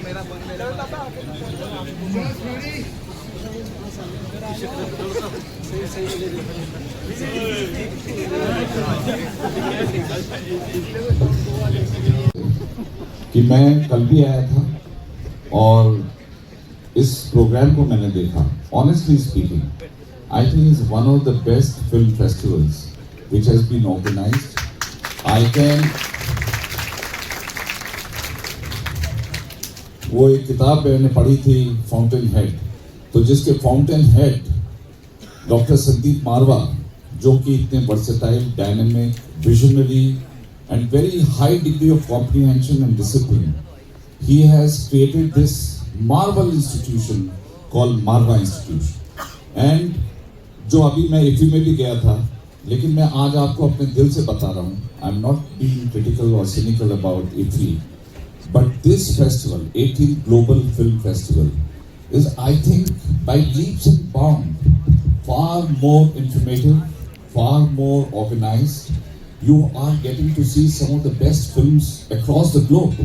कि मैं कल भी आया था और इस प्रोग्राम को मैंने देखा. Honestly speaking, I think it's one of the best film festivals which has been organized. वो एक किताब मैंने पढ़ी थी फाउंटेन हेड, तो जिसके फाउंटेन हेड डॉक्टर संदीप मारवा, जो कि इतने versatile, dynamic, visionary and very high degree of comprehension and discipline, he has created this marvel institution called Marva Institution. And जो अभी मैं इफी में भी गया था, लेकिन मैं आज आपको अपने दिल से बता रहा हूँ, I'm not being critical or cynical about IFFI, but this festival, 18th Global Film Festival, is, I think, by leaps and bounds, far more informative, far more organized. You are getting to see some of the best films across the globe.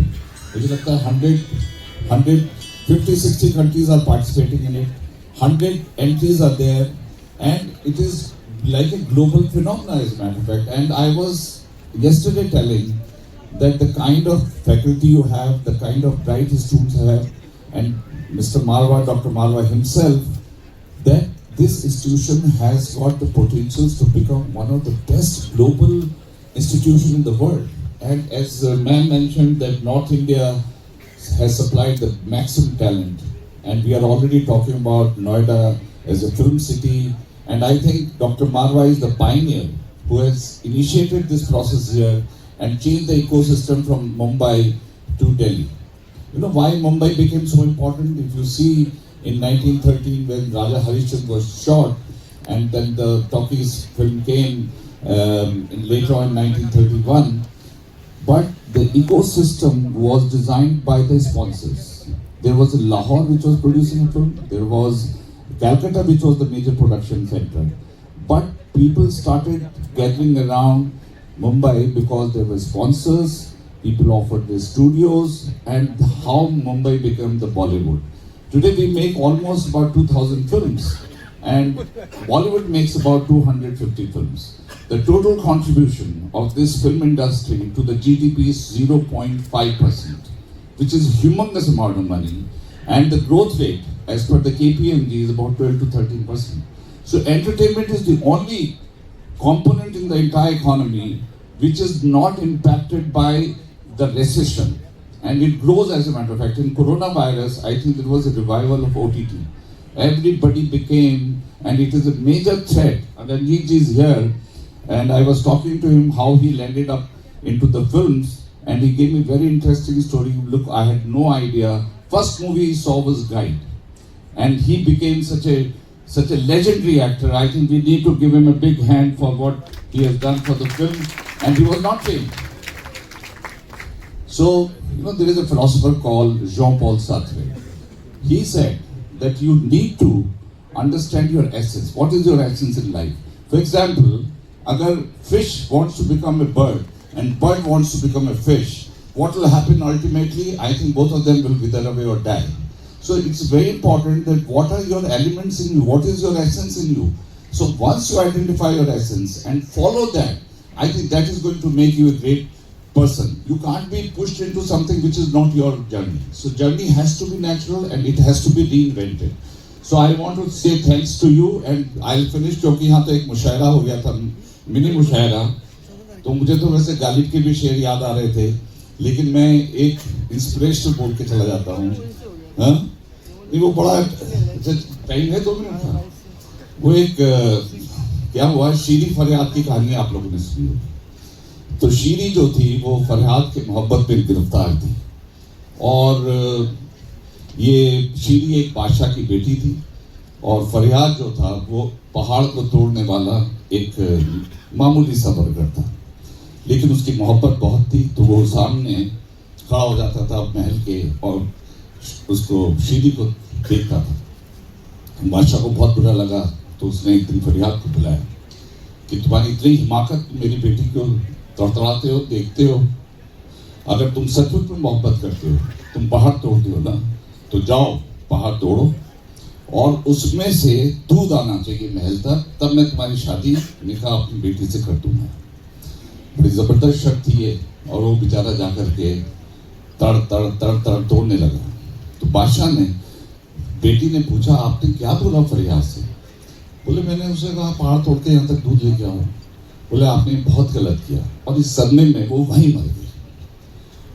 मुझे लगता है 150-60 countries are participating in it. 100 entries are there, and it is like a global phenomenon, as a matter of fact. And I was yesterday telling that the kind of faculty you have, the kind of bright students have, and Mr. Marwa, Dr. Marwa himself, that this institution has got the potentials to become one of the best global institutions in the world. And as the man mentioned, that North India has supplied the maximum talent, and we are already talking about Noida as a film city. And I think Dr. Marwa is the pioneer who has initiated this process here and changed the ecosystem from Mumbai to Delhi. You know why Mumbai became so important? If you see in 1913 when Raja Harishchandra was shot, and then the talkies film came later on in 1931, but the ecosystem was designed by the sponsors. There was Lahore which was producing a film, there was Calcutta which was the major production center, but people started gathering around Mumbai because there were sponsors, people offered their studios, and how Mumbai became the Bollywood. Today we make almost about 2,000 films, and Bollywood makes about 250 films. The total contribution of this film industry to the GDP is 0.5%, which is a humongous amount of money, and the growth rate as per the KPMG is about 12 to 13%. So entertainment is the only component in the entire economy which is not impacted by the recession, and it grows, as a matter of fact. In coronavirus, I think there was a revival of OTT. Everybody became, and it is a major threat. And Ranjit ji is here, and I was talking to him how he landed up into the films, and he gave me a very interesting story. Look, I had no idea. First movie he saw was Guide, and he became such a legendary actor. I think we need to give him a big hand for what he has done for the film, and he was not trained. So, there is a philosopher called Jean-Paul Sartre. He said that you need to understand your essence. What is your essence in life? For example, agar fish wants to become a bird and bird wants to become a fish, what will happen ultimately? I think both of them will wither away or die. So it's very important that what are your elements in you? What is your essence in you? So once you identify your essence and follow that, I think that is going to make you a great person. You can't be pushed into something which is not your journey. So journey has to be natural and it has to be reinvented. So I want to say thanks to you, and I'll finish क्योंकि यहाँ तो एक मुशायरा हो गया था, mini मुशायरा, तो मुझे तो वैसे गालिब के भी शेर याद आ रहे थे, लेकिन मैं एक इंस्पिरेशन बोल के चला जाता हूँ. हाँ, नहीं वो बड़ा टाइम है, 2 मिनट था. वो एक क्या हुआ, शीरी फरियाद की कहानी आप लोगों ने सुनी हो. तो शीरी जो थी वो फरियाद के मोहब्बत में गिरफ्तार थी, और ये शीरी एक बादशाह की बेटी थी, और फरियाद जो था वो पहाड़ को तोड़ने वाला एक मामूली सा वर्कर था, लेकिन उसकी मोहब्बत बहुत थी. तो वो सामने खड़ा हो जाता था महल के और उसको शीरी को देखता था. बादशाह को बहुत बुरा लगा, तो उसने एक दिन फरियाद को बुलाया कि तुम्हारी इतनी हिमाकत, मेरी बेटी को तड़तड़ाते हो, देखते हो. अगर तुम सचमुच में मोहब्बत करते हो, तुम पहाड़ तोड़ते हो ना, तो जाओ पहाड़ तोड़ो और उसमें से दूध आना चाहिए महल तक, तब मैं तुम्हारी शादी निकाह अपनी बेटी से कर दूंगा। बड़ी जबरदस्त शर्त थी ये। और वो बेचारा जाकर के तड़ तड़ तड़ तड़ तोड़ने लगा। तो बादशाह ने, बेटी ने पूछा, आपने क्या बोला फरियाद से? बोले मैंने उसे कहा पहाड़ तोड़ के यहाँ तक दूध लेके आओ। बोले आपने बहुत गलत किया। और इस सदमे में वो वहीं मर गई।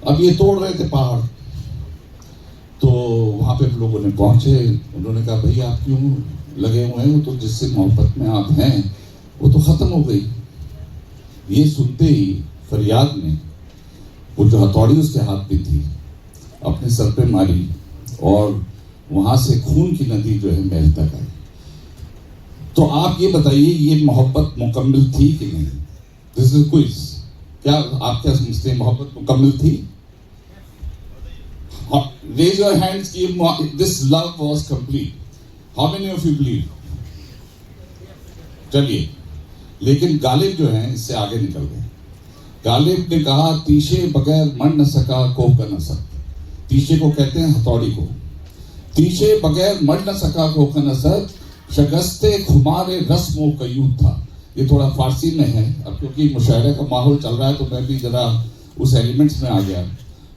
अब ये तोड़ रहे थे पहाड़, तो वहाँ पे लोगों ने पहुंचे, उन्होंने कहा भाई आप क्यों लगे हुए हैं, वो तो जिससे मोहब्बत में आप हैं वो तो ख़त्म हो गई। ये सुनते ही फरियाद ने वो जो हथौड़ी उसके हाथ में थी अपने सर पे मारी और वहाँ से खून की नदी जो है महल तक आई। तो आप ये बताइए, ये मोहब्बत मुकम्मल थी कि नहीं? This is quiz. क्या आप क्या समझते हैं, मोहब्बत मुकम्मल थी? रेज योर हैंड्स कि this love was complete. How many of you believe? चलिए, लेकिन गालिब जो हैं इससे आगे निकल गए। गालिब ने कहा तीशे बगैर मर न सका कोह का न सक। तीशे को कहते हैं हथौड़ी को। तीशे बगैर मर न सका कोह का न सक, शगस्ते खुमारे रस्मों का यूं था। ये थोड़ा फारसी में है, अब क्योंकि मुशायरे का माहौल चल रहा है तो मैं भी जरा उस एलिमेंट्स में आ गया।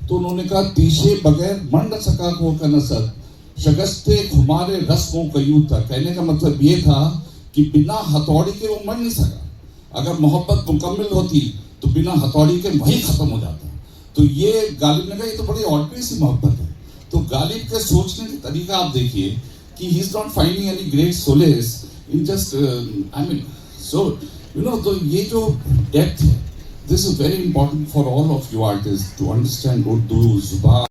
तो उन्होंने कहा तीशे बगैर मर न सका कोह का न सक, शगस्ते खुमारे रस्मों का यूं था। कहने का मतलब ये था कि बिना हथौड़ी के वो मर नहीं सका। अगर मोहब्बत मुकम्मल होती तो बिना हथौड़ी के वही खत्म हो जाता। तो ये गालिब ने कहा ये तो बड़ी ऑर्डिनरी सी मोहब्बत है। तो गालिब के सोचने का तरीका आप देखिए कि he is not finding any great solace in just I mean so you know. तो ये जो डेप्थ है, this is very important for all of you artist to understand Urdu जुबान।